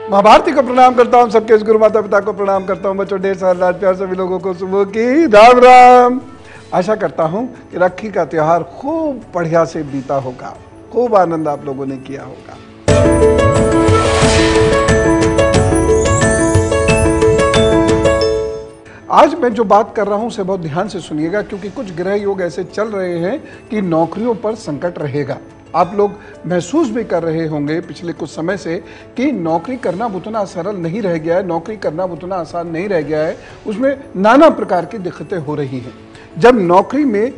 माँ भारती को प्रणाम करता हूँ, सबके इस गुरु माता पिता को प्रणाम करता हूँ। बच्चों, ढेर सारा लाड प्यार सभी लोगों को सुबह की राम राम। आशा करता हूँ कि राखी का त्योहार खूब बढ़िया से बीता होगा, खूब आनंद आप लोगों ने किया होगा। आज मैं जो बात कर रहा हूं उसे बहुत ध्यान से सुनिएगा, क्योंकि कुछ ग्रह योग ऐसे चल रहे हैं कि नौकरियों पर संकट रहेगा। आप लोग महसूस भी कर रहे होंगे पिछले कुछ समय से कि नौकरी करना उतना सरल नहीं रह गया है, नौकरी करना उतना आसान नहीं रह गया है। उसमें नाना प्रकार की दिक्कतें हो रही हैं। जब नौकरी में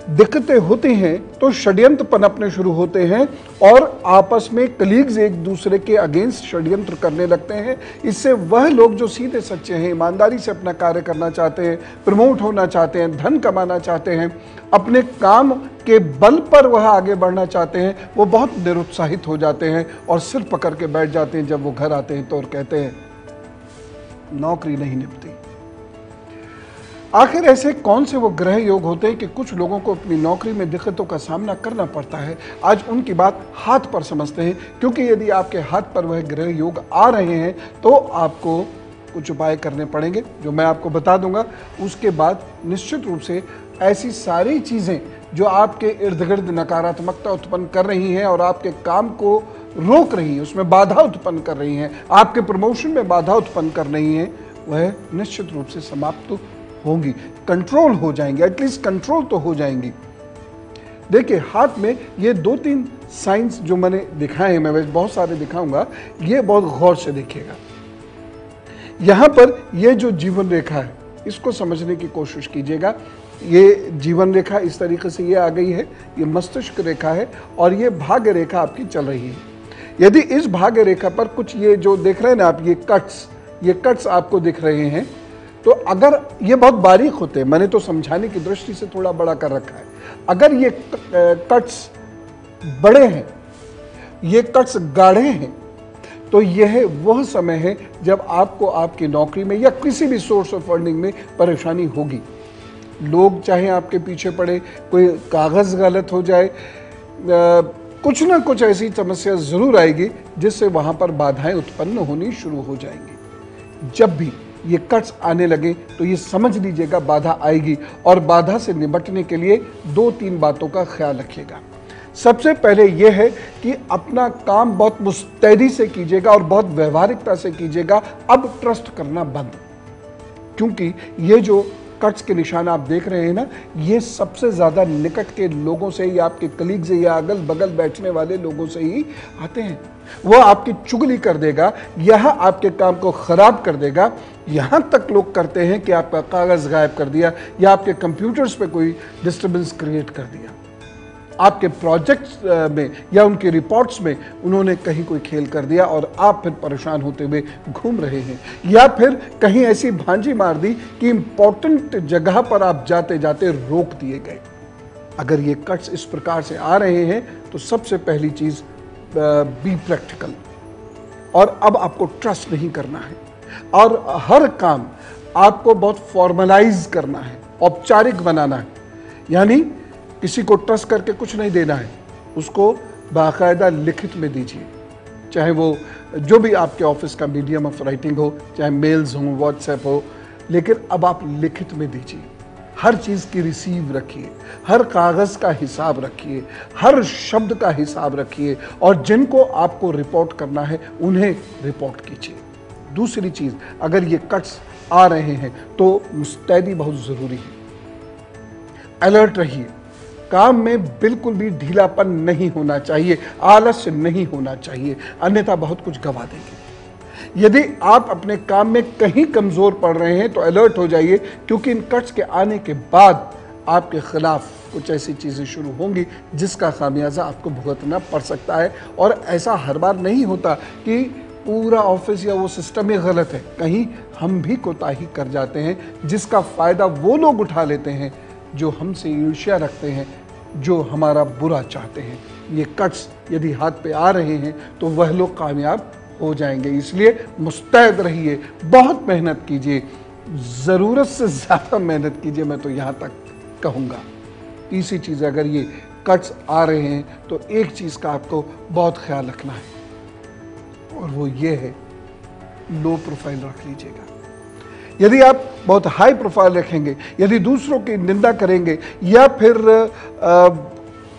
दिक्कतें होती हैं तो षड्यंत्र पनपने शुरू होते हैं और आपस में कलीग्स एक दूसरे के अगेंस्ट षड्यंत्र करने लगते हैं। इससे वह लोग जो सीधे सच्चे हैं, ईमानदारी से अपना कार्य करना चाहते हैं, प्रमोट होना चाहते हैं, धन कमाना चाहते हैं, अपने काम के बल पर वह आगे बढ़ना चाहते हैं, वो बहुत निरुत्साहित हो जाते हैं और सिर पकड़ के बैठ जाते हैं जब वो घर आते हैं तो, और कहते हैं नौकरी नहीं निभती। आखिर ऐसे कौन से वो ग्रह योग होते हैं कि कुछ लोगों को अपनी नौकरी में दिक्कतों का सामना करना पड़ता है? आज उनकी बात हाथ पर समझते हैं, क्योंकि यदि आपके हाथ पर वह ग्रह योग आ रहे हैं तो आपको कुछ उपाय करने पड़ेंगे जो मैं आपको बता दूंगा। उसके बाद निश्चित रूप से ऐसी सारी चीज़ें जो आपके इर्द गिर्द नकारात्मकता उत्पन्न कर रही हैं और आपके काम को रोक रही हैं, उसमें बाधा उत्पन्न कर रही हैं, आपके प्रमोशन में बाधा उत्पन्न कर रही हैं, वह निश्चित रूप से समाप्त होंगी, कंट्रोल हो जाएंगे, एटलीस्ट कंट्रोल तो हो जाएंगी। देखिए, हाथ में ये 2-3 साइंस जो मैंने दिखाए हैं, मैं वैसे बहुत सारे दिखाऊंगा, ये बहुत गौर से देखिएगा। यहां पर ये जो जीवन रेखा है इसको समझने की कोशिश कीजिएगा। ये जीवन रेखा इस तरीके से ये आ गई है, ये मस्तिष्क रेखा है और ये भाग्य रेखा आपकी चल रही है। यदि इस भाग्य रेखा पर कुछ ये जो देख रहे हैं ना आप, ये कट्स आपको दिख रहे हैं, तो अगर ये बहुत बारीक होते हैं, मैंने तो समझाने की दृष्टि से थोड़ा बड़ा कर रखा है, अगर ये कट्स बड़े हैं, ये कट्स गाढ़े हैं, तो यह वह समय है जब आपको आपकी नौकरी में या किसी भी सोर्स ऑफ अर्निंग में परेशानी होगी। लोग चाहे आपके पीछे पड़े, कोई कागज़ गलत हो जाए, कुछ ना कुछ ऐसी समस्या ज़रूर आएगी जिससे वहाँ पर बाधाएं उत्पन्न होनी शुरू हो जाएंगी। जब भी ये कट्स आने लगे तो ये समझ लीजिएगा बाधा आएगी, और बाधा से निपटने के लिए 2-3 बातों का ख्याल रखिएगा। सबसे पहले यह है कि अपना काम बहुत मुस्तैदी से कीजिएगा और बहुत व्यवहारिकता से कीजिएगा। अब ट्रस्ट करना बंद, क्योंकि ये जो कट्स के निशान आप देख रहे हैं ना, ये सबसे ज़्यादा निकट के लोगों से ही, आपके कलीग से या अगल बगल बैठने वाले लोगों से ही आते हैं। वो आपकी चुगली कर देगा, यह आपके काम को ख़राब कर देगा। यहाँ तक लोग करते हैं कि आपका कागज़ गायब कर दिया या आपके कंप्यूटर्स पे कोई डिस्टर्बेंस क्रिएट कर दिया, आपके प्रोजेक्ट्स में या उनके रिपोर्ट्स में उन्होंने कहीं कोई खेल कर दिया और आप फिर परेशान होते हुए घूम रहे हैं, या फिर कहीं ऐसी भांजी मार दी कि इम्पोर्टेंट जगह पर आप जाते जाते रोक दिए गए। अगर ये कट्स इस प्रकार से आ रहे हैं तो सबसे पहली चीज़, बी प्रैक्टिकल। और अब आपको ट्रस्ट नहीं करना है और हर काम आपको बहुत फॉर्मलाइज करना है, औपचारिक बनाना है। यानी किसी को ट्रस्ट करके कुछ नहीं देना है, उसको बाकायदा लिखित में दीजिए, चाहे वो जो भी आपके ऑफिस का मीडियम ऑफ राइटिंग हो, चाहे मेल्स हो, व्हाट्सएप हो, लेकिन अब आप लिखित में दीजिए। हर चीज़ की रिसीव रखिए, हर कागज़ का हिसाब रखिए, हर शब्द का हिसाब रखिए, और जिनको आपको रिपोर्ट करना है उन्हें रिपोर्ट कीजिए। दूसरी चीज़, अगर ये कट्स आ रहे हैं तो मुस्तैदी बहुत ज़रूरी है। अलर्ट रहिए, काम में बिल्कुल भी ढीलापन नहीं होना चाहिए, आलस्य नहीं होना चाहिए, अन्यथा बहुत कुछ गंवा देंगे। यदि आप अपने काम में कहीं कमज़ोर पड़ रहे हैं तो अलर्ट हो जाइए, क्योंकि इन कट्स के आने के बाद आपके खिलाफ कुछ ऐसी चीज़ें शुरू होंगी जिसका खामियाजा आपको भुगतना पड़ सकता है। और ऐसा हर बार नहीं होता कि पूरा ऑफिस या वो सिस्टम ही गलत है, कहीं हम भी कोताही कर जाते हैं, जिसका फ़ायदा वो लोग उठा लेते हैं जो हमसे ईर्ष्या रखते हैं, जो हमारा बुरा चाहते हैं। ये कट्स यदि हाथ पे आ रहे हैं तो वह लोग कामयाब हो जाएंगे। इसलिए मुस्तैद रहिए, बहुत मेहनत कीजिए, ज़रूरत से ज़्यादा मेहनत कीजिए, मैं तो यहाँ तक कहूँगा। तीसरी चीज़, अगर ये कट्स आ रहे हैं तो एक चीज़ का आपको बहुत ख्याल रखना है, और वो ये है लो प्रोफाइल रख लीजिएगा। यदि आप बहुत हाई प्रोफाइल रखेंगे, यदि दूसरों की निंदा करेंगे या फिर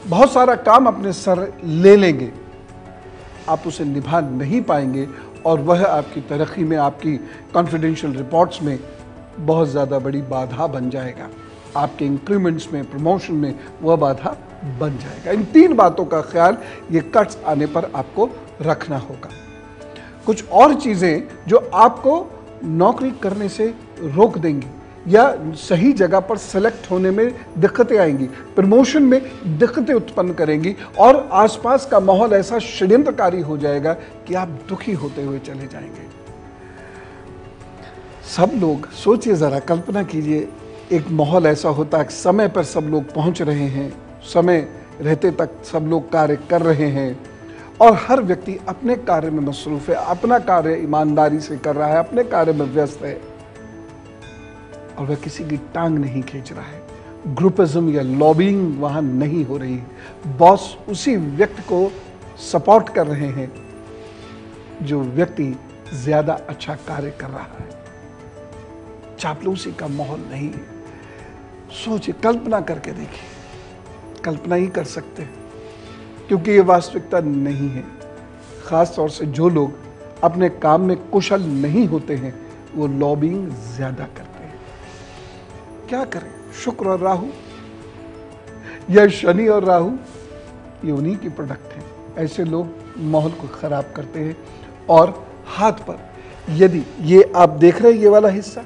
बहुत सारा काम अपने सर ले लेंगे, आप उसे निभा नहीं पाएंगे और वह आपकी तरक्की में, आपकी कॉन्फिडेंशियल रिपोर्ट्स में बहुत ज़्यादा बड़ी बाधा बन जाएगा। आपके इंक्रीमेंट्स में, प्रमोशन में वह बाधा बन जाएगा। इन 3 बातों का ख्याल ये कट्स आने पर आपको रखना होगा। कुछ और चीज़ें जो आपको नौकरी करने से रोक देंगी या सही जगह पर सेलेक्ट होने में दिक्कतें आएंगी, प्रमोशन में दिक्कतें उत्पन्न करेंगी और आसपास का माहौल ऐसा षड्यंत्रकारी हो जाएगा कि आप दुखी होते हुए चले जाएंगे। सब लोग, सोचिए ज़रा, कल्पना कीजिए, एक माहौल ऐसा होता है, समय पर सब लोग पहुंच रहे हैं, समय रहते तक सब लोग कार्य कर रहे हैं और हर व्यक्ति अपने कार्य में मसरूफ है, अपना कार्य ईमानदारी से कर रहा है, अपने कार्य में व्यस्त है और वह किसी की टांग नहीं खींच रहा है। ग्रुपिज्म या लॉबिंग वहां नहीं हो रही है। बॉस उसी व्यक्ति को सपोर्ट कर रहे हैं जो व्यक्ति ज्यादा अच्छा कार्य कर रहा है। चापलूसी का माहौल नहीं है। सोचिए, कल्पना करके देखिए, कल्पना ही कर सकते हैं क्योंकि ये वास्तविकता नहीं है। खास तौर से जो लोग अपने काम में कुशल नहीं होते हैं वो लॉबिंग ज्यादा करते हैं। क्या करें? शुक्र और राहु या शनि और राहु ये उन्हीं की प्रोडक्ट हैं। ऐसे लोग माहौल को खराब करते हैं। और हाथ पर यदि ये आप देख रहे हैं, ये वाला हिस्सा,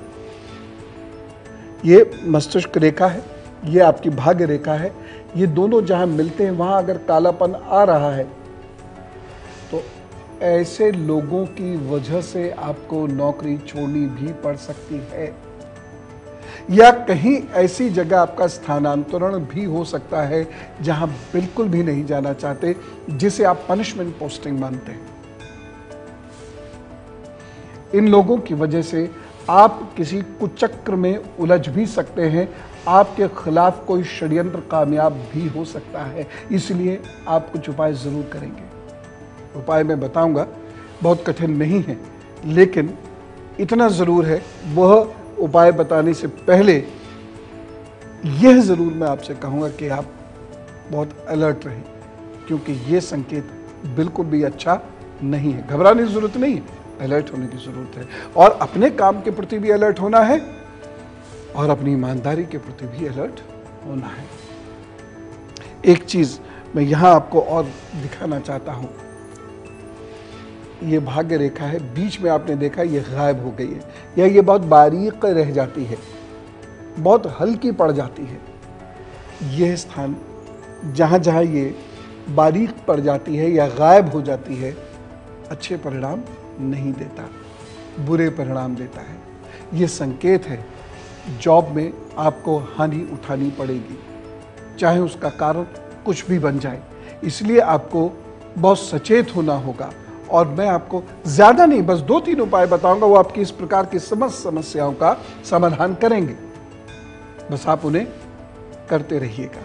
ये मस्तिष्क रेखा है, ये आपकी भाग्य रेखा है, ये दोनों जहां मिलते हैं वहां अगर कालापन आ रहा है तो ऐसे लोगों की वजह से आपको नौकरी छोड़नी भी पड़ सकती है या कहीं ऐसी जगह आपका स्थानांतरण भी हो सकता है जहां बिल्कुल भी नहीं जाना चाहते, जिसे आप पनिशमेंट पोस्टिंग मानते हैं। इन लोगों की वजह से आप किसी कुचक्र में उलझ भी सकते हैं, आपके खिलाफ कोई षड्यंत्र कामयाब भी हो सकता है। इसलिए आप कुछ उपाय जरूर करेंगे। उपाय मैं बताऊंगा, बहुत कठिन नहीं है, लेकिन इतना जरूर है, वह उपाय बताने से पहले यह जरूर मैं आपसे कहूंगा कि आप बहुत अलर्ट रहें, क्योंकि यह संकेत बिल्कुल भी अच्छा नहीं है। घबराने की जरूरत नहीं है, अलर्ट होने की जरूरत है और अपने काम के प्रति भी अलर्ट होना है और अपनी ईमानदारी के प्रति भी अलर्ट होना है। एक चीज मैं यहां आपको और दिखाना चाहता हूं, ये भाग्य रेखा है, बीच में आपने देखा ये गायब हो गई है या ये बहुत बारीक रह जाती है, बहुत हल्की पड़ जाती है। यह स्थान जहां जहां ये बारीक पड़ जाती है या गायब हो जाती है, अच्छे परिणाम नहीं देता, बुरे परिणाम देता है। यह संकेत है जॉब में आपको हानि उठानी पड़ेगी, चाहे उसका कारण कुछ भी बन जाए। इसलिए आपको बहुत सचेत होना होगा और मैं आपको ज्यादा नहीं, बस 2-3 उपाय बताऊंगा, वो आपकी इस प्रकार की समस्त समस्याओं का समाधान करेंगे। बस आप उन्हें करते रहिएगा।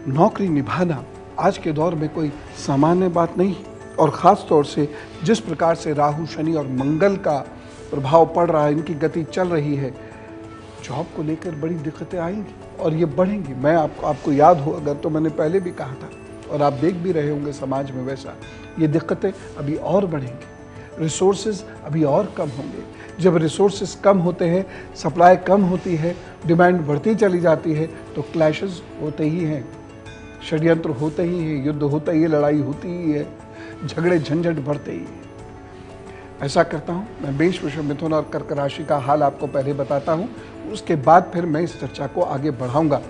नौकरी निभाना आज के दौर में कोई सामान्य बात नहीं और ख़ास तौर से जिस प्रकार से राहु, शनि और मंगल का प्रभाव पड़ रहा है, इनकी गति चल रही है, जॉब को लेकर बड़ी दिक्कतें आएंगी और ये बढ़ेंगी। मैं आपको याद हो अगर तो मैंने पहले भी कहा था और आप देख भी रहे होंगे समाज में वैसा, ये दिक्कतें अभी और बढ़ेंगी, रिसोर्सेज अभी और कम होंगे। जब रिसोर्सेज कम होते हैं, सप्लाई कम होती है, डिमांड बढ़ती चली जाती है तो क्लैशेस होते ही हैं, षड्यंत्र होते ही हैं, युद्ध होता ही है, लड़ाई होती ही है, झगड़े झंझट बढ़ते ही है। ऐसा करता हूँ मैं, मेष, वृषभ, मिथुन और कर्क राशि का हाल आपको पहले बताता हूँ, उसके बाद फिर मैं इस चर्चा को आगे बढ़ाऊंगा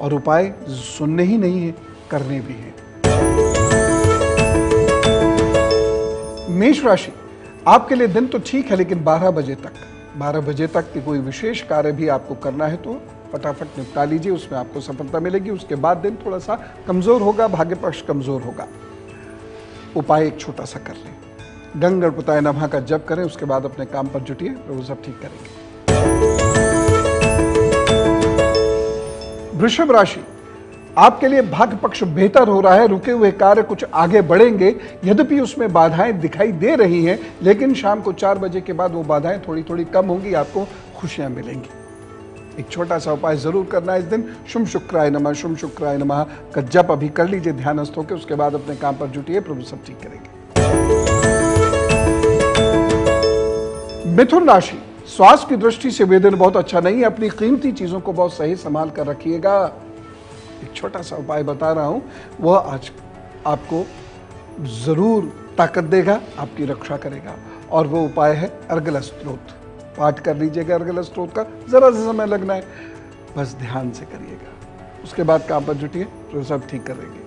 और उपाय सुनने ही नहीं है, करने भी हैं। मेष राशि, आपके लिए दिन तो ठीक है, लेकिन 12 बजे तक कि कोई विशेष कार्य भी आपको करना है तो फटाफट निपटा लीजिए, उसमें आपको सफलता मिलेगी। उसके बाद दिन थोड़ा सा कमजोर होगा, भाग्य पक्ष कमजोर होगा। उपाय एक छोटा सा कर लें, गंग गणपताय नमः का जप करें, उसके बाद अपने काम पर जुटिए, प्रभु सब ठीक करेंगे। वृषभ राशि, आपके लिए भाग्य पक्ष बेहतर हो रहा है, रुके हुए कार्य कुछ आगे बढ़ेंगे, यद्यपि उसमें बाधाएं दिखाई दे रही हैं, लेकिन शाम को 4 बजे के बाद वो बाधाएं थोड़ी थोड़ी कम होंगी, आपको खुशियां मिलेंगी। एक छोटा सा उपाय जरूर करना है इस दिन, शुम शुक्राय नमः, शुम शुक्राय नमः का जप अभी कर लीजिए ध्यानस्थ होकर, उसके बाद अपने काम पर जुटिए, प्रभु सब ठीक करेंगे। मिथुन राशि, स्वास्थ्य की दृष्टि से वे दिन बहुत अच्छा नहीं है, अपनी कीमती चीजों को बहुत सही संभाल कर रखिएगा। एक छोटा सा उपाय बता रहा हूं, वह आज आपको जरूर ताकत देगा, आपकी रक्षा करेगा, और वो उपाय है अर्गल स्तोत्र। पाठ कर लीजिएगा अर्गल स्तोत्र का, जरा सा समय लगना है, बस ध्यान से करिएगा, उसके बाद काम पर जुटिए, तो सब ठीक करेंगे।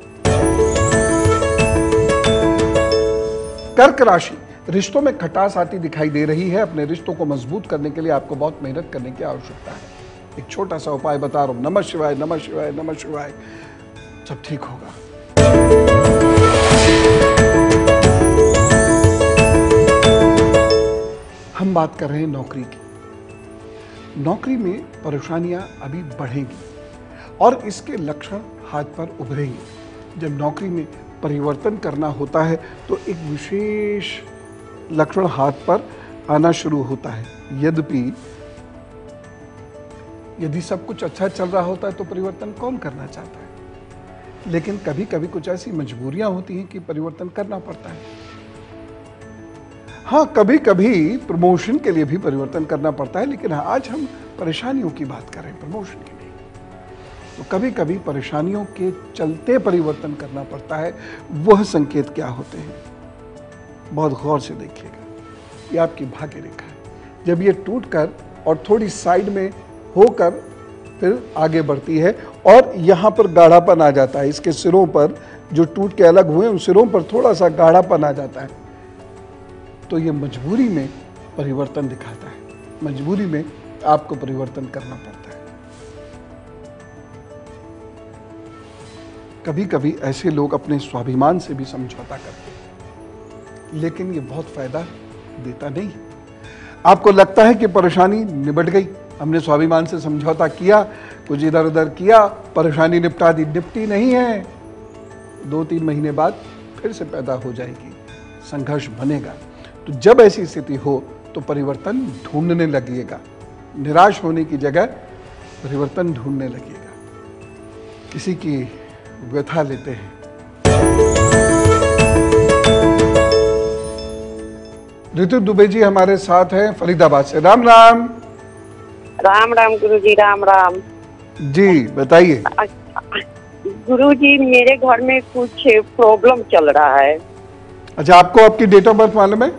कर्क राशि, रिश्तों में खटास आती दिखाई दे रही है, अपने रिश्तों को मजबूत करने के लिए आपको बहुत मेहनत करने की आवश्यकता है। एक छोटा सा उपाय बता रहा हूं, नमः शिवाय नमः शिवाय नमः शिवाय, सब ठीक होगा। हम बात कर रहे हैं नौकरी की। नौकरी में परेशानियां अभी बढ़ेंगी और इसके लक्षण हाथ पर उभरेंगे। जब नौकरी में परिवर्तन करना होता है तो एक विशेष लक्षण हाथ पर आना शुरू होता है। यदि सब कुछ अच्छा चल रहा होता है तो परिवर्तन कौन करना चाहता है, लेकिन कभी कभी कुछ ऐसी मजबूरियां होती हैं कि परिवर्तन करना पड़ता है। हाँ, कभी कभी प्रमोशन के लिए भी परिवर्तन करना पड़ता है, लेकिन आज हम परेशानियों की बात कर रहे हैं, प्रमोशन की नहीं। तो कभी कभी परेशानियों के चलते परिवर्तन करना पड़ता है। वह संकेत क्या होते हैं, बहुत गौर से देखिएगा। ये आपकी भाग्य रेखा है, जब ये टूटकर और थोड़ी साइड में होकर फिर आगे बढ़ती है और यहां पर गाढ़ापन आ जाता है, इसके सिरों पर जो टूट के अलग हुए उन सिरों पर थोड़ा सा गाढ़ापन आ जाता है, तो ये मजबूरी में परिवर्तन दिखाता है। मजबूरी में आपको परिवर्तन करना पड़ता है। कभी कभी ऐसे लोग अपने स्वाभिमान से भी समझौता करते हैं, लेकिन ये बहुत फायदा देता नहीं। आपको लगता है कि परेशानी निबट गई, हमने स्वाभिमान से समझौता किया, कुछ इधर उधर किया, परेशानी निपटा दी, निपटी नहीं है। 2-3 महीने बाद फिर से पैदा हो जाएगी, संघर्ष बनेगा। तो जब ऐसी स्थिति हो तो परिवर्तन ढूंढने लगिएगा, निराश होने की जगह परिवर्तन ढूंढने लगिएगा। किसी की व्यथा लेते हैं। ऋतु दुबे जी हमारे साथ हैं फरीदाबाद से। राम राम। राम राम गुरुजी, राम राम जी, बताइए। गुरुजी, मेरे घर में कुछ प्रॉब्लम चल रहा है। अच्छा, आपको आपकी डेट ऑफ बर्थ मालूम है?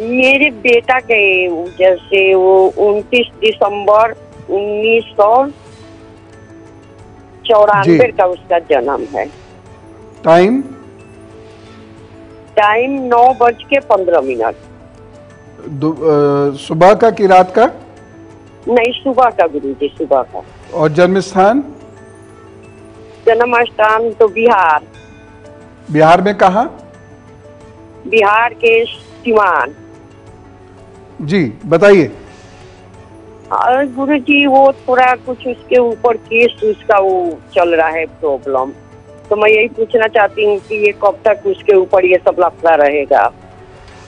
मेरे बेटा के जैसे वो 29 दिसंबर 1994 का उसका जन्म है। टाइम 9:15। सुबह का कि रात का? नहीं, सुबह का गुरुजी, सुबह का। और जन्म स्थान? जन्म स्थान तो बिहार। बिहार में कहाँ? बिहार के सिवान। जी, बताइए। गुरुजी, वो थोड़ा कुछ उसके ऊपर केस उसका वो चल रहा है प्रॉब्लम, तो मैं यही पूछना चाहती हूँ कि ये कब तक उसके ऊपर ये सब लफड़ा रहेगा।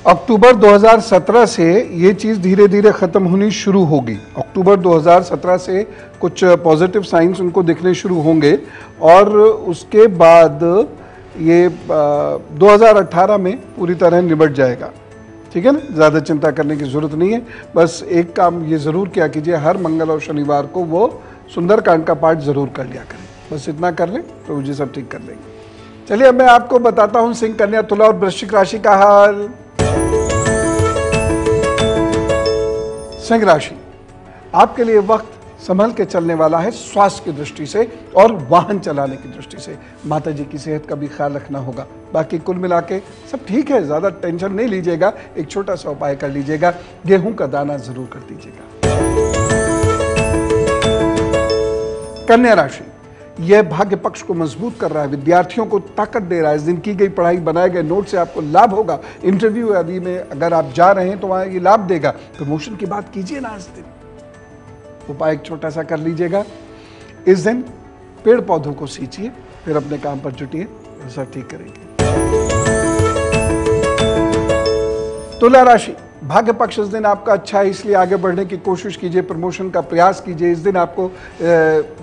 अक्टूबर 2017 से ये चीज़ धीरे धीरे ख़त्म होनी शुरू होगी। अक्टूबर 2017 से कुछ पॉजिटिव साइंस उनको दिखने शुरू होंगे और उसके बाद ये 2018 में पूरी तरह निबट जाएगा। ठीक है ना, ज़्यादा चिंता करने की ज़रूरत नहीं है। बस एक काम ये ज़रूर किया कीजिए, हर मंगल और शनिवार को वो सुंदरकांड का पाठ ज़रूर कर लिया करें। बस इतना कर लें, प्रभु जी सब ठीक कर लेंगे। चलिए अब मैं आपको बताता हूँ सिंह, कन्या, तुला और वृश्चिक राशि का हाल। सिंह राशि, आपके लिए वक्त संभल के चलने वाला है स्वास्थ्य की दृष्टि से और वाहन चलाने की दृष्टि से। माता जी की सेहत का भी ख्याल रखना होगा। बाकी कुल मिला के सब ठीक है, ज़्यादा टेंशन नहीं लीजिएगा। एक छोटा सा उपाय कर लीजिएगा, गेहूं का दाना जरूर कर दीजिएगा। कन्या राशि, यह भाग्य पक्ष को मजबूत कर रहा है, विद्यार्थियों को ताकत दे रहा है। इस दिन की गई पढ़ाई, बनाए गए नोट से आपको लाभ होगा। इंटरव्यू आदि में अगर आप जा रहे हैं तो वहां ये लाभ देगा। प्रमोशन की बात कीजिए ना इस दिन। उपाय एक छोटा सा कर लीजिएगा। इस दिन पेड़ पौधों को सींचिए, फिर अपने काम पर जुटिए, सब ठीक करेंगे। तुला राशि, भाग्य पक्ष इस दिन आपका अच्छा है, इसलिए आगे बढ़ने की कोशिश कीजिए, प्रमोशन का प्रयास कीजिए। इस दिन आपको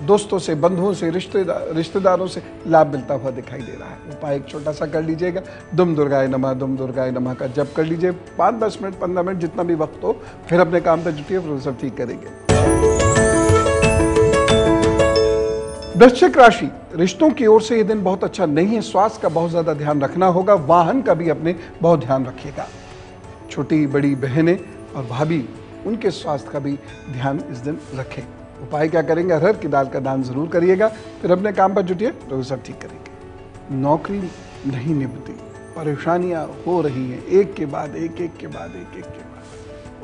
दोस्तों से, बंधुओं से, रिश्तेदारों से लाभ मिलता हुआ दिखाई दे रहा है। उपाय एक छोटा सा कर लीजिएगा, दुम दुर्गाय नमः का जप कर लीजिए 5-10 मिनट 15 मिनट जितना भी वक्त हो, फिर अपने काम पर जुटिए, फिर सब ठीक करेंगे। वृश्चिक राशि, रिश्तों की ओर से यह दिन बहुत अच्छा नहीं है, स्वास्थ्य का बहुत ज्यादा ध्यान रखना होगा, वाहन का भी अपने बहुत ध्यान रखिएगा। छोटी बड़ी बहनें और भाभी, उनके स्वास्थ्य का भी ध्यान इस दिन रखें। उपाय क्या करेंगे, अरहर की दाल का दान जरूर करिएगा, फिर अपने काम पर जुटिए तो सब ठीक करेंगे। नौकरी नहीं निभती, परेशानियां हो रही हैं, एक के बाद एक।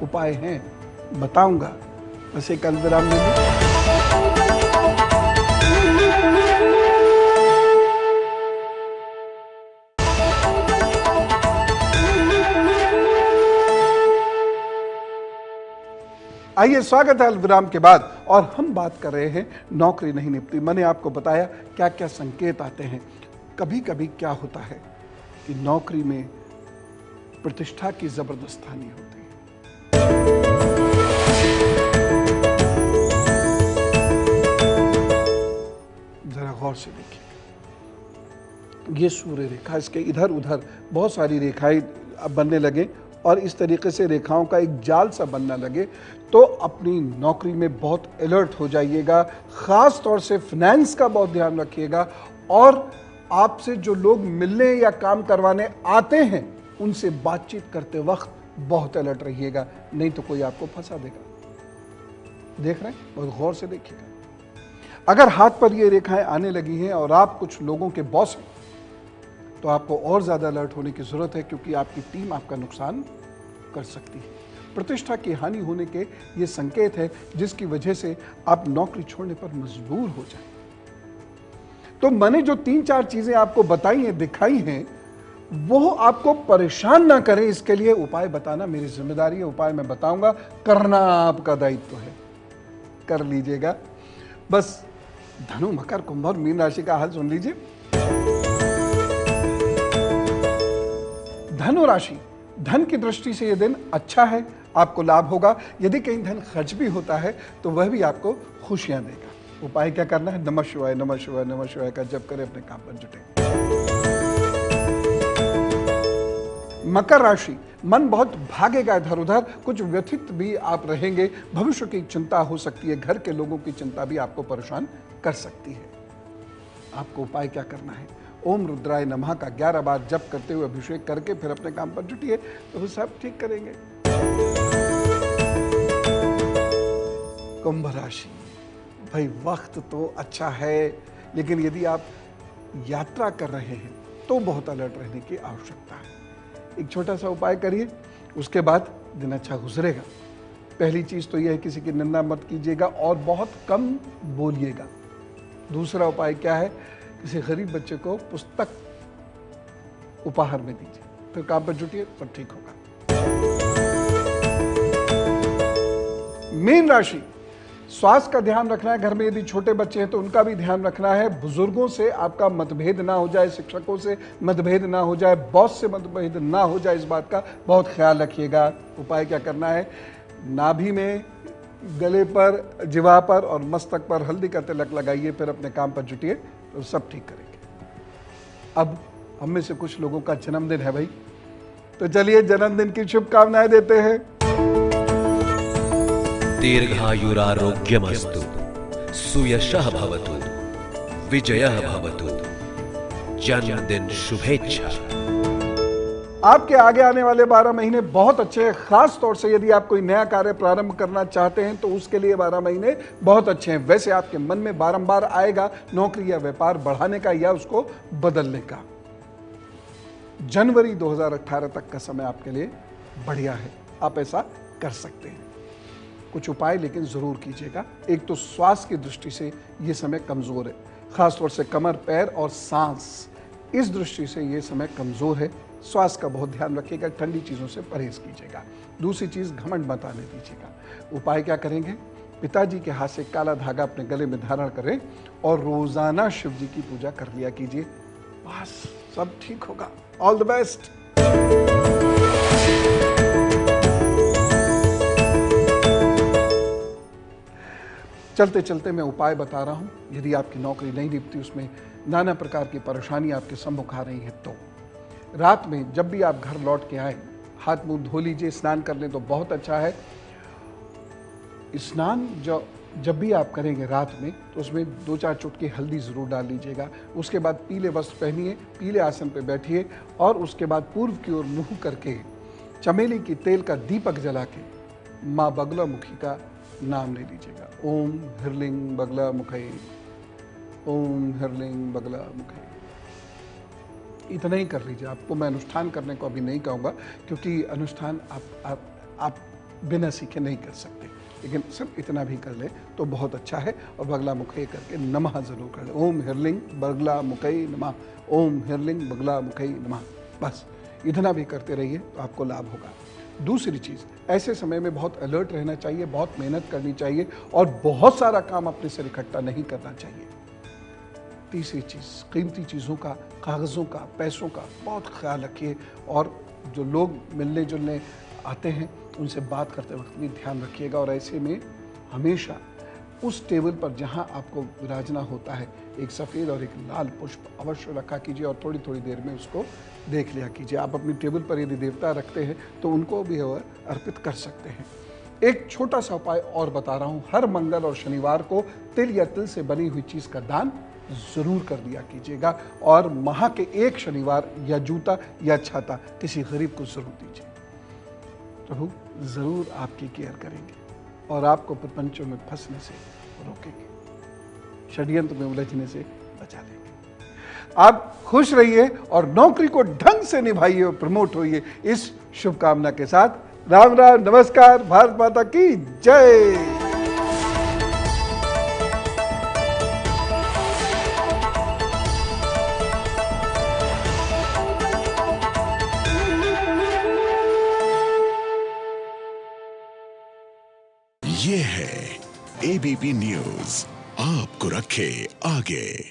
उपाय हैं, बताऊंगा, बस एक अलविराम दीजिए। आइए, स्वागत है अलविराम के बाद, और हम बात कर रहे हैं नौकरी नहीं निभती। मैंने आपको बताया क्या क्या संकेत आते हैं। कभी कभी क्या होता है कि नौकरी में प्रतिष्ठा की जबरदस्त हानि होती है। जरा गौर से देखिए, ये सूर्य रेखा, इसके इधर उधर बहुत सारी रेखाएं अब बनने लगे और इस तरीके से रेखाओं का एक जाल सा बनना लगे, तो अपनी नौकरी में बहुत अलर्ट हो जाइएगा। खास तौर से फाइनेंस का बहुत ध्यान रखिएगा, और आपसे जो लोग मिलने या काम करवाने आते हैं उनसे बातचीत करते वक्त बहुत अलर्ट रहिएगा, नहीं तो कोई आपको फंसा देगा। देख रहे हैं, बहुत गौर से देखिएगा। अगर हाथ पर ये रेखाएं आने लगी हैं और आप कुछ लोगों के बॉस हैं, तो आपको और ज्यादा अलर्ट होने की जरूरत है, क्योंकि आपकी टीम आपका नुकसान कर सकती है। प्रतिष्ठा की हानि होने के ये संकेत है, जिसकी वजह से आप नौकरी छोड़ने पर मजबूर हो जाए। तो मैंने जो 3-4 चीजें आपको बताई हैं, दिखाई हैं, वो आपको परेशान ना करें, इसके लिए उपाय बताना मेरी जिम्मेदारी है। उपाय मैं बताऊंगा, करना आपका दायित्व है, कर लीजिएगा। बस धनु, मकर, कुंभ और मीन राशि का हाल सुन लीजिए। धनु राशि, धन की दृष्टि से यह दिन अच्छा है, आपको लाभ होगा। यदि कहीं धन खर्च भी होता है तो वह भी आपको खुशियां देगा। उपाय क्या करना है, नमः शिवाय का जप करें, अपने काम पर जुटे। मकर राशि, मन बहुत भागेगा इधर उधर, कुछ व्यथित भी आप रहेंगे, भविष्य की चिंता हो सकती है, घर के लोगों की चिंता भी आपको परेशान कर सकती है। आपको उपाय क्या करना है, ओम रुद्राय नमः का 11 बार जप करते हुए अभिषेक करके फिर अपने काम पर जुटिए, तो वो सब ठीक करेंगे। कुंभ राशि, भाई वक्त तो अच्छा है, लेकिन यदि आप यात्रा कर रहे हैं तो बहुत अलर्ट रहने की आवश्यकता है। एक छोटा सा उपाय करिए, उसके बाद दिन अच्छा गुजरेगा। पहली चीज तो यह है, किसी की निंदा मत कीजिएगा और बहुत कम बोलिएगा। दूसरा उपाय क्या है, किसी गरीब बच्चे को पुस्तक उपहार में दीजिए, फिर काम पर जुटिए, सब ठीक होगा। मीन राशि, स्वास्थ्य का ध्यान रखना है। घर में यदि छोटे बच्चे हैं तो उनका भी ध्यान रखना है। बुजुर्गों से आपका मतभेद ना हो जाए, शिक्षकों से मतभेद ना हो जाए, बॉस से मतभेद ना हो जाए, इस बात का बहुत ख्याल रखिएगा। उपाय क्या करना है, नाभि में, गले पर, जिह्वा पर और मस्तक पर हल्दी का तिलक लगाइए, फिर अपने काम पर जुटिए, तो सब ठीक करेंगे। अब हम में से कुछ लोगों का जन्मदिन है भाई, तो चलिए जन्मदिन की शुभकामनाएं देते हैं। दीर्घायुरारोग्यमस्तु, सुयशः भवतु, विजयः भवतु, जन्मदिन शुभेच्छा। आपके आगे आने वाले 12 महीने बहुत अच्छे हैं। खास तौर से यदि आप कोई नया कार्य प्रारंभ करना चाहते हैं तो उसके लिए 12 महीने बहुत अच्छे हैं। वैसे आपके मन में बारंबार आएगा नौकरी या व्यापार बढ़ाने का या उसको बदलने का। जनवरी 2018 तक का समय आपके लिए बढ़िया है, आप ऐसा कर सकते हैं। कुछ उपाय लेकिन जरूर कीजिएगा। एक तो स्वास्थ्य की दृष्टि से यह समय कमजोर है, खासतौर से कमर, पैर और सांस, इस दृष्टि से यह समय कमजोर है। स्वास्थ्य का बहुत ध्यान रखिएगा, ठंडी चीजों से परहेज कीजिएगा। दूसरी चीज, घमंड मत आने दीजिएगा। उपाय क्या करेंगे, पिताजी के हाथ से काला धागा अपने गले में धारण करें और रोजाना शिव जी की पूजा कर लिया कीजिए, बस सब ठीक होगा। All the best. चलते चलते मैं उपाय बता रहा हूं। यदि आपकी नौकरी नहीं निपटी, उसमें नाना प्रकार की परेशानी आपके सम्मुख आ रही है, तो रात में जब भी आप घर लौट के आए, हाथ मुंह धो लीजिए, स्नान कर लें तो बहुत अच्छा है। स्नान जब भी आप करेंगे रात में, तो उसमें 2-4 चुटकी हल्दी ज़रूर डाल लीजिएगा। उसके बाद पीले वस्त्र पहनिए, पीले आसन पर बैठिए और उसके बाद पूर्व की ओर मुँह करके चमेली की तेल का दीपक जला के माँ बगला मुखी का नाम ले लीजिएगा। ओम हिरलिंग बगला मुखई, ओम हिरलिंग बगला मुखई। इतना ही कर लीजिए। आपको मैं अनुष्ठान करने को अभी नहीं कहूँगा, क्योंकि अनुष्ठान आप बिना सीखे नहीं कर सकते, लेकिन सिर्फ इतना भी कर ले तो बहुत अच्छा है। और बगला मुखई करके नमः जरूर कर ले। ओम हिरलिंग बगला मुखई नमः, ओम हिरलिंग बगला मुखई नमः। बस इतना भी करते रहिए तो आपको लाभ होगा। दूसरी चीज़, ऐसे समय में बहुत अलर्ट रहना चाहिए, बहुत मेहनत करनी चाहिए और बहुत सारा काम अपने से इकट्ठा नहीं करना चाहिए। तीसरी चीज़, कीमती चीज़ों का, कागज़ों का, पैसों का बहुत ख्याल रखिए और जो लोग मिलने जुलने आते हैं उनसे बात करते वक्त भी ध्यान रखिएगा। और ऐसे में हमेशा उस टेबल पर जहां आपको विराजना होता है, एक सफ़ेद और एक लाल पुष्प अवश्य रखा कीजिए और थोड़ी थोड़ी देर में उसको देख लिया कीजिए। आप अपनी टेबल पर यदि देवता रखते हैं तो उनको भी अर्पित कर सकते हैं। एक छोटा सा उपाय और बता रहा हूँ, हर मंगल और शनिवार को तिल या तिल से बनी हुई चीज़ का दान ज़रूर कर दिया कीजिएगा और माह के एक शनिवार या जूता या छाता किसी गरीब को ज़रूर दीजिए। प्रभु ज़रूर आपकी केयर करेंगे और आपको प्रपंचों में फंसने से रोकेंगे, षड्यंत्र में उलझने से बचा लेंगे। आप खुश रहिए और नौकरी को ढंग से निभाइए और प्रमोट होइए, इस शुभकामना के साथ राम राम, नमस्कार, भारत माता की जय। ये है एबीपी न्यूज़, आपको रखे आगे।